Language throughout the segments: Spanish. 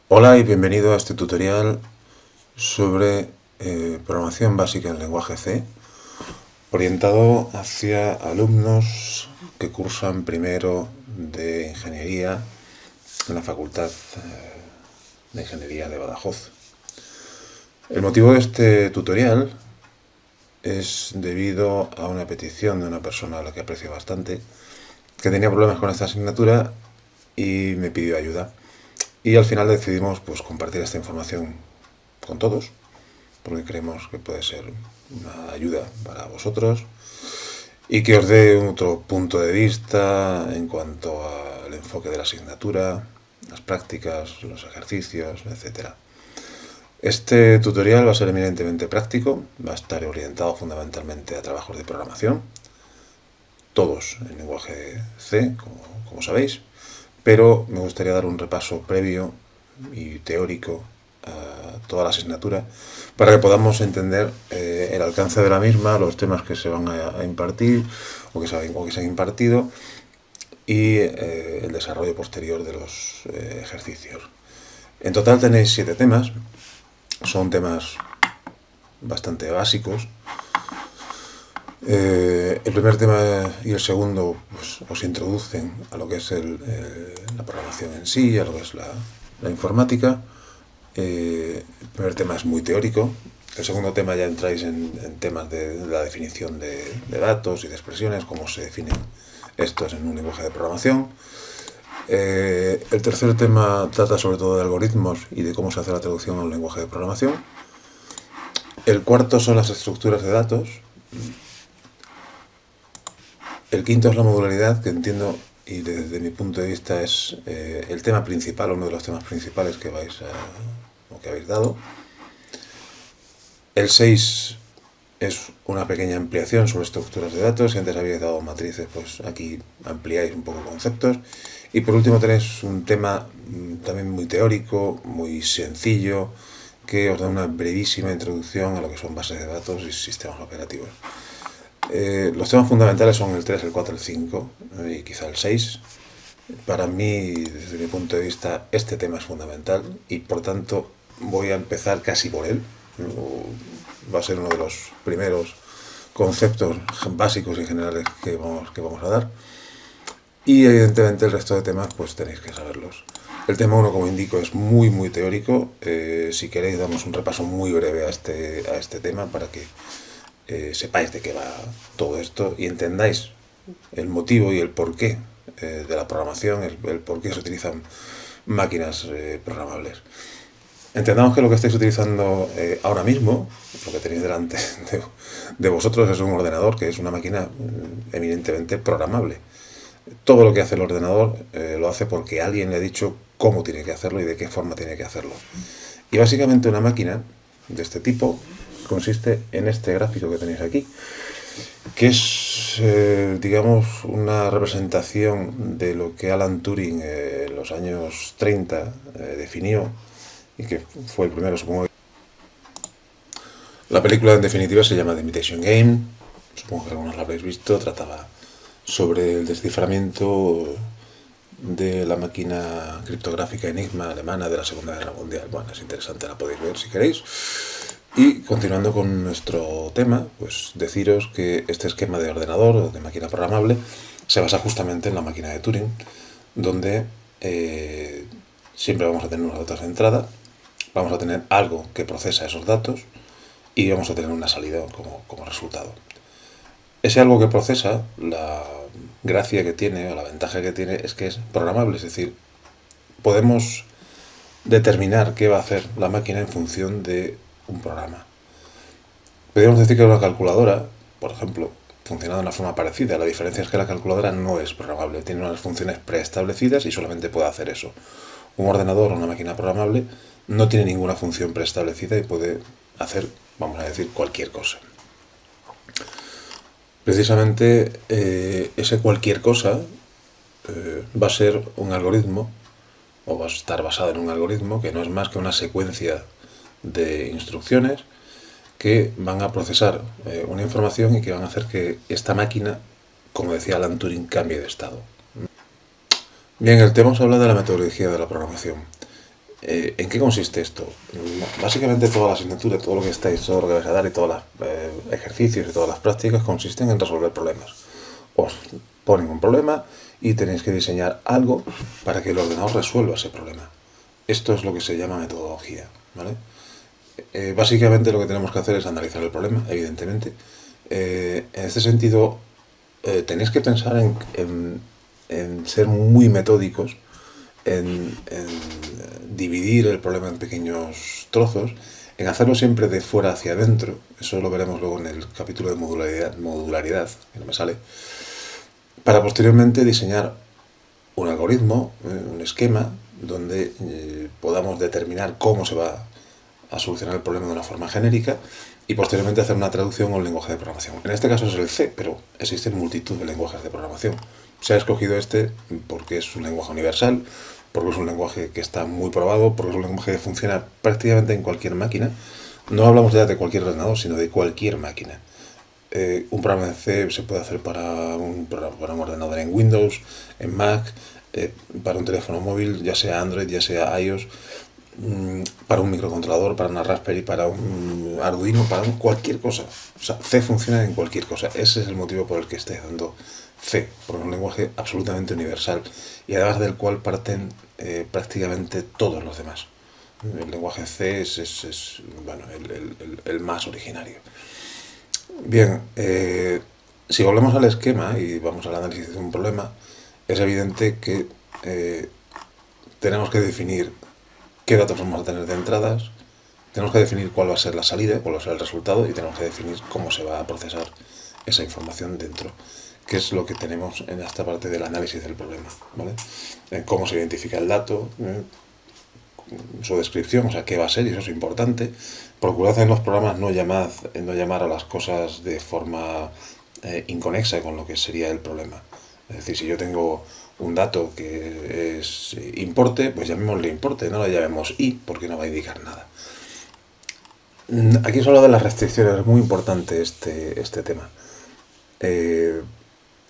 Hola y bienvenido a este tutorial sobre programación básica en lenguaje C, orientado hacia alumnos que cursan primero de ingeniería en la Facultad de Ingeniería de Badajoz. El motivo de este tutorial es debido a una petición de una persona a la que aprecio bastante, que tenía problemas con esta asignatura y me pidió ayuda. Y al final decidimos compartir esta información con todos, porque creemos que puede ser una ayuda para vosotros y que os dé otro punto de vista en cuanto al enfoque de la asignatura, las prácticas, los ejercicios, etcétera. Este tutorial va a ser eminentemente práctico, va a estar orientado fundamentalmente a trabajos de programación, todos en lenguaje C, como sabéis, pero me gustaría dar un repaso previo y teórico a toda la asignatura para que podamos entender el alcance de la misma, los temas que se van a impartir o que se han impartido y el desarrollo posterior de los ejercicios. En total tenéis 7 temas, son temas bastante básicos. El primer tema y el segundo os introducen a lo que es la programación en sí, a lo que es la informática. El primer tema es muy teórico. El segundo tema ya entráis en temas de la definición de datos y de expresiones, cómo se definen estos en un lenguaje de programación. El tercer tema trata sobre todo de algoritmos y de cómo se hace la traducción a un lenguaje de programación. El cuarto son las estructuras de datos. El quinto es la modularidad, que entiendo y desde mi punto de vista es el tema principal, uno de los temas principales que habéis dado. El 6 es una pequeña ampliación sobre estructuras de datos. Si antes habéis dado matrices, pues aquí ampliáis un poco conceptos. Y por último tenéis un tema también muy teórico, muy sencillo, que os da una brevísima introducción a lo que son bases de datos y sistemas operativos. Los temas fundamentales son el 3, el 4, el 5 y quizá el 6. Para mí, desde mi punto de vista, este tema es fundamental y por tanto voy a empezar casi por él. Va a ser uno de los primeros conceptos básicos y generales que vamos a dar. Y evidentemente el resto de temas pues tenéis que saberlos. El tema 1, como indico, es muy teórico. Si queréis damos un repaso muy breve a este tema para que sepáis de qué va todo esto y entendáis el motivo y el porqué de la programación, el por qué se utilizan máquinas programables. Entendamos que lo que estáis utilizando ahora mismo, lo que tenéis delante de vosotros, es un ordenador, que es una máquina eminentemente programable. Todo lo que hace el ordenador lo hace porque alguien le ha dicho cómo tiene que hacerlo y de qué forma tiene que hacerlo. Y básicamente una máquina de este tipo consiste en este gráfico que tenéis aquí, que es, digamos, una representación de lo que Alan Turing en los años 30 definió y que fue el primero, supongo. La película en definitiva se llama The Imitation Game, supongo que algunos la habréis visto, trataba sobre el desciframiento de la máquina criptográfica Enigma alemana de la Segunda Guerra Mundial. Bueno, es interesante, la podéis ver si queréis. Y continuando con nuestro tema, pues deciros que este esquema de ordenador o de máquina programable se basa justamente en la máquina de Turing, donde siempre vamos a tener unos datos de entrada, vamos a tener algo que procesa esos datos y vamos a tener una salida como resultado. Ese algo que procesa, la gracia que tiene o la ventaja que tiene es que es programable, es decir, podemos determinar qué va a hacer la máquina en función de un programa. Podríamos decir que una calculadora, por ejemplo, funciona de una forma parecida. La diferencia es que la calculadora no es programable, tiene unas funciones preestablecidas y solamente puede hacer eso. Un ordenador o una máquina programable no tiene ninguna función preestablecida y puede hacer, vamos a decir, cualquier cosa. Precisamente ese cualquier cosa va a ser un algoritmo, o va a estar basado en un algoritmo que no es más que una secuencia de instrucciones que van a procesar una información y que van a hacer que esta máquina, como decía Alan Turing, cambie de estado. Bien, el tema os habla de la metodología de la programación. ¿En qué consiste esto? Básicamente toda la asignatura, todo lo que estáis, todo lo que vais a dar y todos los ejercicios y todas las prácticas consisten en resolver problemas. Os ponen un problema y tenéis que diseñar algo para que el ordenador resuelva ese problema. Esto es lo que se llama metodología, ¿vale? Básicamente lo que tenemos que hacer es analizar el problema, evidentemente. En este sentido, tenéis que pensar en ser muy metódicos, en dividir el problema en pequeños trozos, en hacerlo siempre de fuera hacia adentro. Eso lo veremos luego en el capítulo de modularidad, que no me sale, para posteriormente diseñar un algoritmo, un esquema, donde podamos determinar cómo se va a solucionar el problema de una forma genérica y posteriormente hacer una traducción a un lenguaje de programación. En este caso es el C, pero existen multitud de lenguajes de programación. Se ha escogido este porque es un lenguaje universal, porque es un lenguaje que está muy probado, porque es un lenguaje que funciona prácticamente en cualquier máquina. No hablamos ya de cualquier ordenador, sino de cualquier máquina. Un programa de C se puede hacer para un ordenador en Windows, en Mac, para un teléfono móvil, ya sea Android, ya sea iOS, para un microcontrolador, para una Raspberry, para un Arduino, para cualquier cosa. O sea, C funciona en cualquier cosa. Ese es el motivo por el que estoy dando C, porque es un lenguaje absolutamente universal y además del cual parten prácticamente todos los demás. El lenguaje C es bueno, el más originario. Bien, si volvemos al esquema y vamos al análisis de un problema, es evidente que tenemos que definir qué datos vamos a tener de entradas, tenemos que definir cuál va a ser la salida, cuál va a ser el resultado y tenemos que definir cómo se va a procesar esa información dentro, que es lo que tenemos en esta parte del análisis del problema, ¿vale? Cómo se identifica el dato, su descripción, o sea, qué va a ser, y eso es importante. Procurad en los programas no llamar a las cosas de forma inconexa con lo que sería el problema. Es decir, si yo tengo un dato que es importe, pues llamémosle importe, no lo llamemos i, porque no va a indicar nada. Aquí se habla de las restricciones, es muy importante este tema.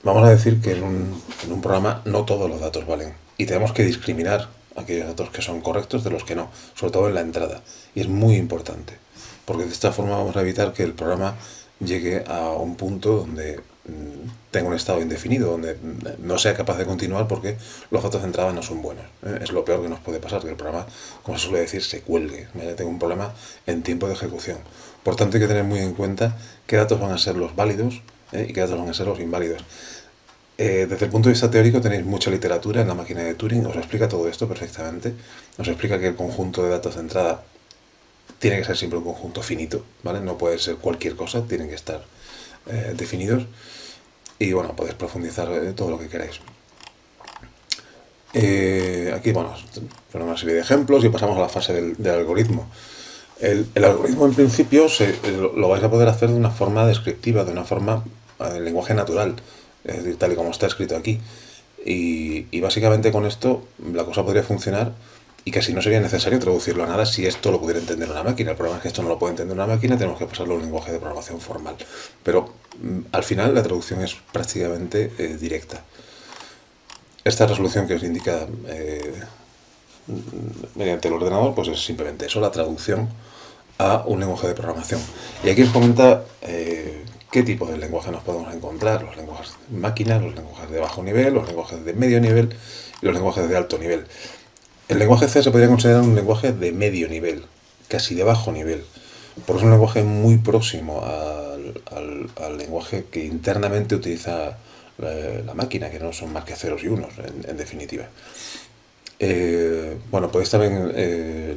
Vamos a decir que en un programa no todos los datos valen y tenemos que discriminar aquellos datos que son correctos de los que no, sobre todo en la entrada. Y es muy importante, porque de esta forma vamos a evitar que el programa llegue a un punto donde tenga un estado indefinido, donde no sea capaz de continuar porque los datos de entrada no son buenos. Es lo peor que nos puede pasar, que el programa, como se suele decir, se cuelgue. Tengo un problema en tiempo de ejecución. Por tanto, hay que tener muy en cuenta qué datos van a ser los válidos y qué datos van a ser los inválidos. Desde el punto de vista teórico tenéis mucha literatura en la máquina de Turing, os explica todo esto perfectamente, os explica que el conjunto de datos de entrada tiene que ser siempre un conjunto finito, ¿vale? No puede ser cualquier cosa, tienen que estar definidos y bueno, podéis profundizar todo lo que queráis. Aquí, bueno, ponemos una serie de ejemplos y pasamos a la fase del algoritmo. El algoritmo en principio lo vais a poder hacer de una forma descriptiva, de una forma en lenguaje natural, es decir, tal y como está escrito aquí. Y básicamente con esto la cosa podría funcionar y casi no sería necesario traducirlo a nada si esto lo pudiera entender una máquina. El problema es que esto no lo puede entender una máquina, tenemos que pasarlo a un lenguaje de programación formal. Pero al final la traducción es prácticamente directa. Esta resolución que os indica mediante el ordenador, pues es simplemente eso, la traducción a un lenguaje de programación. Y aquí os comenta qué tipo de lenguaje nos podemos encontrar: los lenguajes de máquinas, los lenguajes de bajo nivel, los lenguajes de medio nivel y los lenguajes de alto nivel. El lenguaje C se podría considerar un lenguaje de medio nivel, casi de bajo nivel, porque es un lenguaje muy próximo al lenguaje que internamente utiliza la máquina, que no son más que ceros y unos, en definitiva. Bueno, podéis también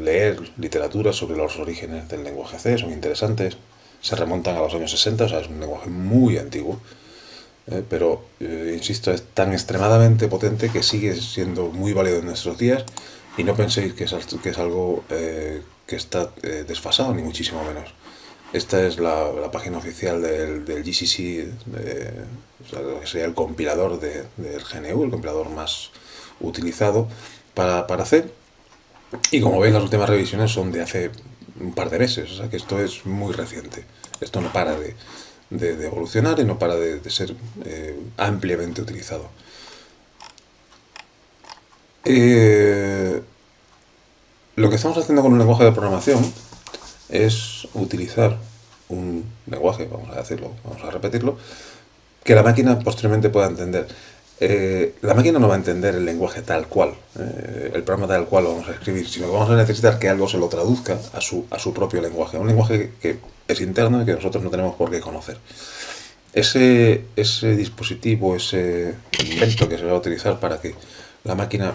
leer literatura sobre los orígenes del lenguaje C, son interesantes, se remontan a los años 60, o sea, es un lenguaje muy antiguo, pero, insisto, es tan extremadamente potente que sigue siendo muy válido en nuestros días y no penséis que es algo que está desfasado, ni muchísimo menos. Esta es la página oficial del GCC, o sea, que sería el compilador del GNU, el compilador más utilizado para C. Y como veis, las últimas revisiones son de hace un par de meses, o sea que esto es muy reciente. Esto no para de evolucionar y no para de ser ampliamente utilizado. Lo que estamos haciendo con un lenguaje de programación es utilizar un lenguaje, vamos a decirlo, vamos a repetirlo, que la máquina posteriormente pueda entender. La máquina no va a entender el lenguaje tal cual, el programa tal cual lo vamos a escribir, sino que vamos a necesitar que algo se lo traduzca a su propio lenguaje, un lenguaje que es interno y que nosotros no tenemos por qué conocer. Ese dispositivo, ese invento que se va a utilizar para que la máquina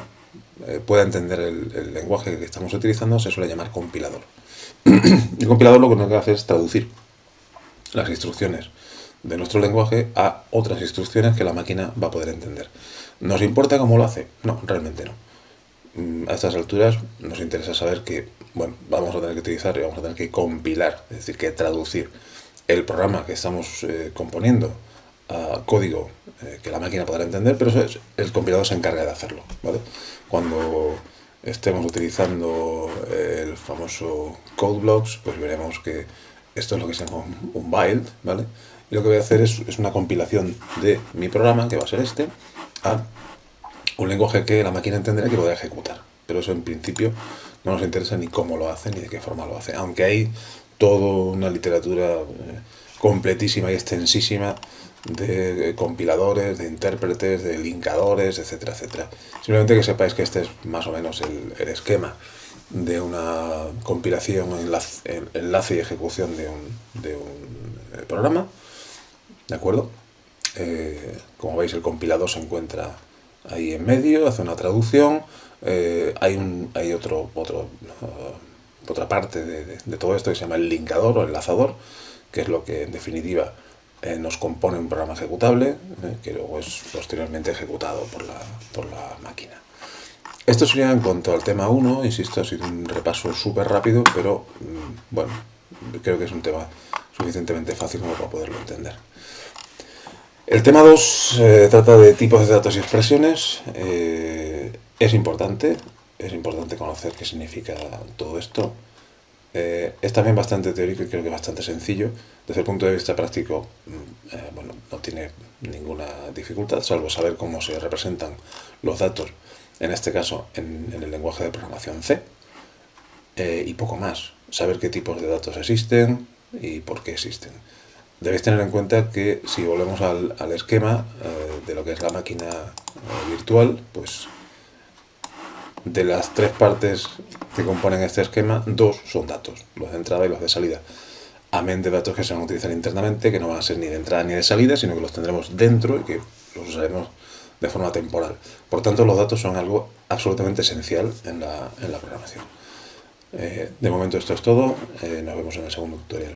pueda entender el lenguaje que estamos utilizando se suele llamar compilador. El compilador lo que nos hace es traducir las instrucciones de nuestro lenguaje a otras instrucciones que la máquina va a poder entender. ¿Nos importa cómo lo hace? No, realmente no. A estas alturas nos interesa saber que, bueno, vamos a tener que utilizar y vamos a tener que compilar, es decir, que traducir el programa que estamos componiendo a código que la máquina podrá entender, pero eso el compilador se encarga de hacerlo, ¿vale? Cuando estemos utilizando el famoso code blocks, pues veremos que esto es lo que se llama un build, ¿vale? Y lo que voy a hacer es una compilación de mi programa, que va a ser este, a un lenguaje que la máquina entenderá y que podrá ejecutar. Pero eso en principio no nos interesa ni cómo lo hace ni de qué forma lo hace. Aunque hay toda una literatura completísima y extensísima de compiladores, de intérpretes, de linkadores, etcétera, etcétera. Simplemente que sepáis que este es más o menos el esquema de una compilación, enlace y ejecución de un programa, ¿de acuerdo? Como veis, el compilador se encuentra ahí en medio, hace una traducción, hay otra parte de todo esto que se llama el linkador o enlazador, que es lo que en definitiva nos compone un programa ejecutable, que luego es posteriormente ejecutado por la máquina. Esto sería en cuanto al tema 1, insisto, ha sido un repaso súper rápido, pero bueno, creo que es un tema suficientemente fácil como para poderlo entender. El tema 2 trata de tipos de datos y expresiones. Es importante conocer qué significa todo esto. Es también bastante teórico y creo que bastante sencillo. Desde el punto de vista práctico, bueno, no tiene ninguna dificultad, salvo saber cómo se representan los datos, en este caso en el lenguaje de programación C, y poco más. Saber qué tipos de datos existen y por qué existen. Debéis tener en cuenta que si volvemos al esquema de lo que es la máquina virtual, pues de las 3 partes que componen este esquema, 2 son datos, los de entrada y los de salida. Amén de datos que se van a utilizar internamente, que no van a ser ni de entrada ni de salida, sino que los tendremos dentro y que los usaremos de forma temporal. Por tanto, los datos son algo absolutamente esencial en la programación. De momento esto es todo, nos vemos en el segundo tutorial.